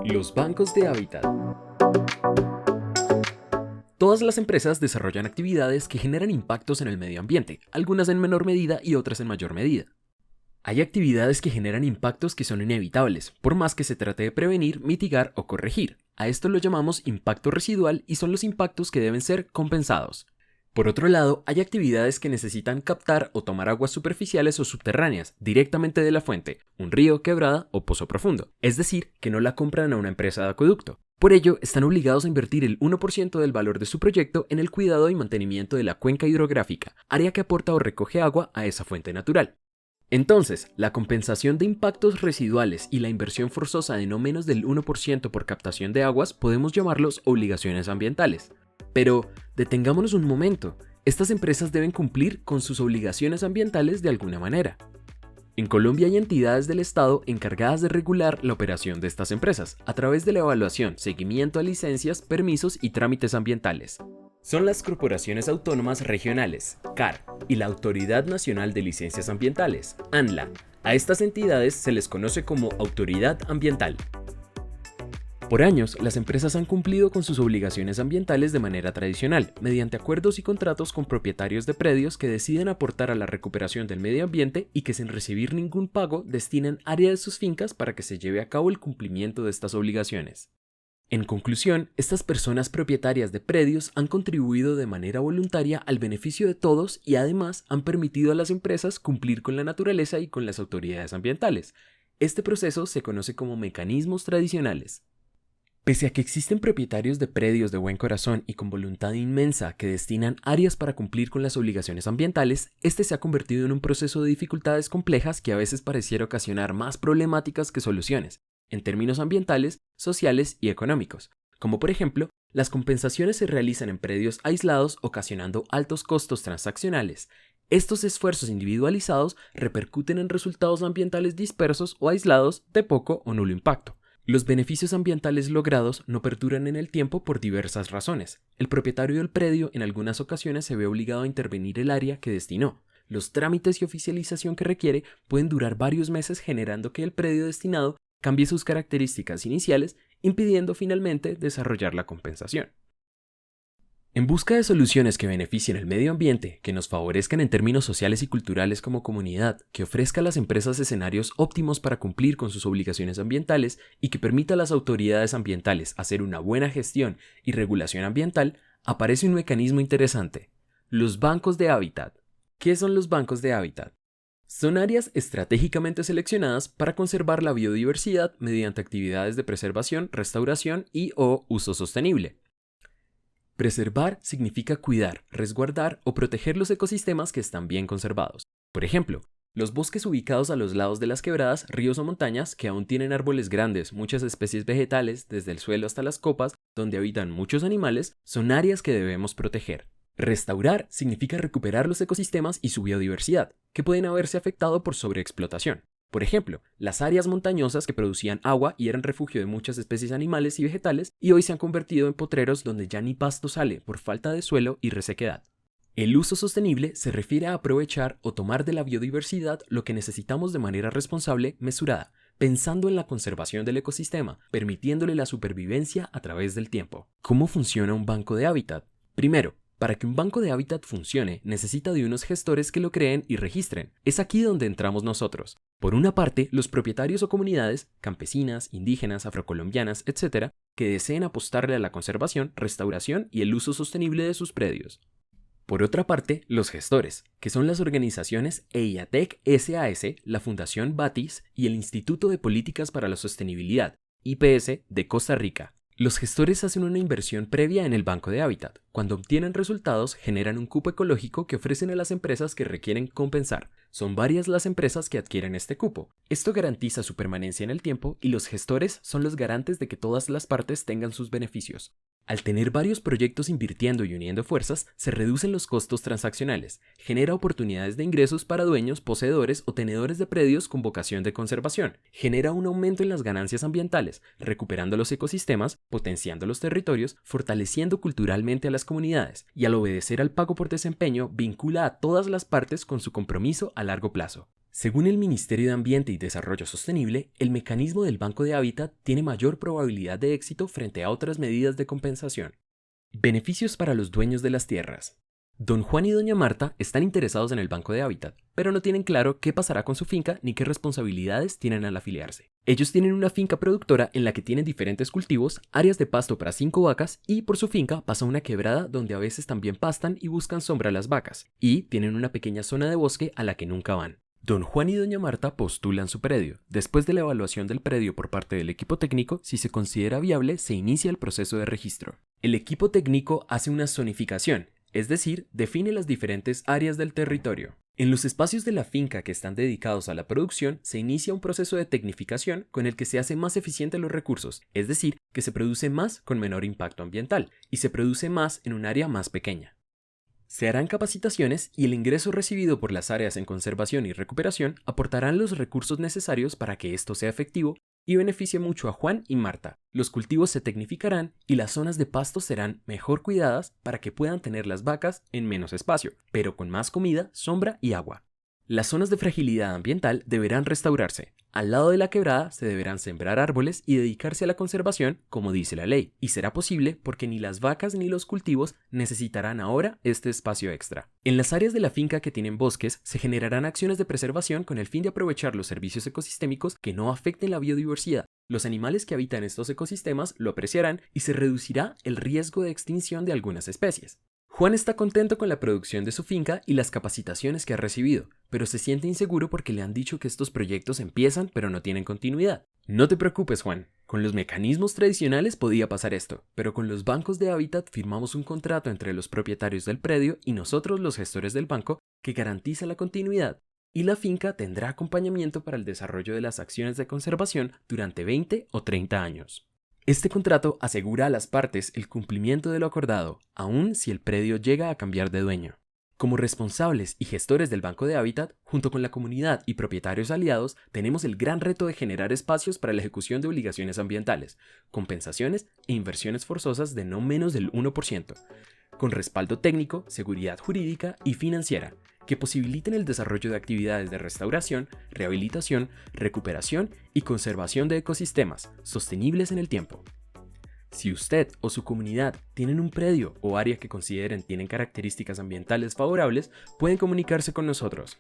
Los bancos de hábitat. Todas las empresas desarrollan actividades que generan impactos en el medio ambiente, algunas en menor medida y otras en mayor medida. Hay actividades que generan impactos que son inevitables, por más que se trate de prevenir, mitigar o corregir. A esto lo llamamos impacto residual y son los impactos que deben ser compensados. Por otro lado, hay actividades que necesitan captar o tomar aguas superficiales o subterráneas directamente de la fuente, un río, quebrada o pozo profundo, es decir, que no la compran a una empresa de acueducto. Por ello, están obligados a invertir el 1% del valor de su proyecto en el cuidado y mantenimiento de la cuenca hidrográfica, área que aporta o recoge agua a esa fuente natural. Entonces, la compensación de impactos residuales y la inversión forzosa de no menos del 1% por captación de aguas podemos llamarlos obligaciones ambientales. Pero, detengámonos un momento, estas empresas deben cumplir con sus obligaciones ambientales de alguna manera. En Colombia hay entidades del Estado encargadas de regular la operación de estas empresas a través de la evaluación, seguimiento a licencias, permisos y trámites ambientales. Son las Corporaciones Autónomas Regionales, CAR, y la Autoridad Nacional de Licencias Ambientales, ANLA. A estas entidades se les conoce como Autoridad Ambiental. Por años, las empresas han cumplido con sus obligaciones ambientales de manera tradicional, mediante acuerdos y contratos con propietarios de predios que deciden aportar a la recuperación del medio ambiente y que sin recibir ningún pago destinan área de sus fincas para que se lleve a cabo el cumplimiento de estas obligaciones. En conclusión, estas personas propietarias de predios han contribuido de manera voluntaria al beneficio de todos y además han permitido a las empresas cumplir con la naturaleza y con las autoridades ambientales. Este proceso se conoce como mecanismos tradicionales. Pese a que existen propietarios de predios de buen corazón y con voluntad inmensa que destinan áreas para cumplir con las obligaciones ambientales, este se ha convertido en un proceso de dificultades complejas que a veces pareciera ocasionar más problemáticas que soluciones, en términos ambientales, sociales y económicos, como por ejemplo, las compensaciones se realizan en predios aislados ocasionando altos costos transaccionales. Estos esfuerzos individualizados repercuten en resultados ambientales dispersos o aislados de poco o nulo impacto. Los beneficios ambientales logrados no perduran en el tiempo por diversas razones. El propietario del predio en algunas ocasiones se ve obligado a intervenir el área que destinó. Los trámites y oficialización que requiere pueden durar varios meses generando que el predio destinado cambie sus características iniciales, impidiendo finalmente desarrollar la compensación. En busca de soluciones que beneficien el medio ambiente, que nos favorezcan en términos sociales y culturales como comunidad, que ofrezca a las empresas escenarios óptimos para cumplir con sus obligaciones ambientales y que permita a las autoridades ambientales hacer una buena gestión y regulación ambiental, aparece un mecanismo interesante: los bancos de hábitat. ¿Qué son los bancos de hábitat? Son áreas estratégicamente seleccionadas para conservar la biodiversidad mediante actividades de preservación, restauración y/o uso sostenible. Preservar significa cuidar, resguardar o proteger los ecosistemas que están bien conservados. Por ejemplo, los bosques ubicados a los lados de las quebradas, ríos o montañas que aún tienen árboles grandes, muchas especies vegetales, desde el suelo hasta las copas, donde habitan muchos animales, son áreas que debemos proteger. Restaurar significa recuperar los ecosistemas y su biodiversidad, que pueden haberse afectado por sobreexplotación. Por ejemplo, las áreas montañosas que producían agua y eran refugio de muchas especies animales y vegetales y hoy se han convertido en potreros donde ya ni pasto sale por falta de suelo y resequedad. El uso sostenible se refiere a aprovechar o tomar de la biodiversidad lo que necesitamos de manera responsable, mesurada, pensando en la conservación del ecosistema, permitiéndole la supervivencia a través del tiempo. ¿Cómo funciona un banco de hábitat? Primero, para que un banco de hábitat funcione, necesita de unos gestores que lo creen y registren. Es aquí donde entramos nosotros. Por una parte, los propietarios o comunidades, campesinas, indígenas, afrocolombianas, etc., que deseen apostarle a la conservación, restauración y el uso sostenible de sus predios. Por otra parte, los gestores, que son las organizaciones EIATEC SAS, la Fundación Batis y el Instituto de Políticas para la Sostenibilidad, IPS, de Costa Rica. Los gestores hacen una inversión previa en el banco de hábitat. Cuando obtienen resultados, generan un cupo ecológico que ofrecen a las empresas que requieren compensar. Son varias las empresas que adquieren este cupo. Esto garantiza su permanencia en el tiempo y los gestores son los garantes de que todas las partes tengan sus beneficios. Al tener varios proyectos invirtiendo y uniendo fuerzas, se reducen los costos transaccionales, genera oportunidades de ingresos para dueños, poseedores o tenedores de predios con vocación de conservación, genera un aumento en las ganancias ambientales, recuperando los ecosistemas, potenciando los territorios, fortaleciendo culturalmente a las comunidades y al obedecer al pago por desempeño vincula a todas las partes con su compromiso a largo plazo. Según el Ministerio de Ambiente y Desarrollo Sostenible, el mecanismo del Banco de Hábitat tiene mayor probabilidad de éxito frente a otras medidas de compensación. Beneficios para los dueños de las tierras. Don Juan y Doña Marta están interesados en el Banco de Hábitat, pero no tienen claro qué pasará con su finca ni qué responsabilidades tienen al afiliarse. Ellos tienen una finca productora en la que tienen diferentes cultivos, áreas de pasto para 5 vacas y por su finca pasa una quebrada donde a veces también pastan y buscan sombra a las vacas, y tienen una pequeña zona de bosque a la que nunca van. Don Juan y Doña Marta postulan su predio. Después de la evaluación del predio por parte del equipo técnico, si se considera viable, se inicia el proceso de registro. El equipo técnico hace una zonificación, es decir, define las diferentes áreas del territorio. En los espacios de la finca que están dedicados a la producción, se inicia un proceso de tecnificación con el que se hace más eficiente los recursos, es decir, que se produce más con menor impacto ambiental y se produce más en un área más pequeña. Se harán capacitaciones y el ingreso recibido por las áreas en conservación y recuperación aportarán los recursos necesarios para que esto sea efectivo y beneficie mucho a Juan y Marta. Los cultivos se tecnificarán y las zonas de pasto serán mejor cuidadas para que puedan tener las vacas en menos espacio, pero con más comida, sombra y agua. Las zonas de fragilidad ambiental deberán restaurarse. Al lado de la quebrada se deberán sembrar árboles y dedicarse a la conservación, como dice la ley, y será posible porque ni las vacas ni los cultivos necesitarán ahora este espacio extra. En las áreas de la finca que tienen bosques se generarán acciones de preservación con el fin de aprovechar los servicios ecosistémicos que no afecten la biodiversidad. Los animales que habitan estos ecosistemas lo apreciarán y se reducirá el riesgo de extinción de algunas especies. Juan está contento con la producción de su finca y las capacitaciones que ha recibido, pero se siente inseguro porque le han dicho que estos proyectos empiezan pero no tienen continuidad. No te preocupes, Juan. Con los mecanismos tradicionales podía pasar esto, pero con los bancos de hábitat firmamos un contrato entre los propietarios del predio y nosotros los gestores del banco que garantiza la continuidad, y la finca tendrá acompañamiento para el desarrollo de las acciones de conservación durante 20 o 30 años. Este contrato asegura a las partes el cumplimiento de lo acordado, aun si el predio llega a cambiar de dueño. Como responsables y gestores del Banco de Hábitat, junto con la comunidad y propietarios aliados, tenemos el gran reto de generar espacios para la ejecución de obligaciones ambientales, compensaciones e inversiones forzosas de no menos del 1%, con respaldo técnico, seguridad jurídica y financiera, que posibiliten el desarrollo de actividades de restauración, rehabilitación, recuperación y conservación de ecosistemas sostenibles en el tiempo. Si usted o su comunidad tienen un predio o área que consideren tienen características ambientales favorables, pueden comunicarse con nosotros.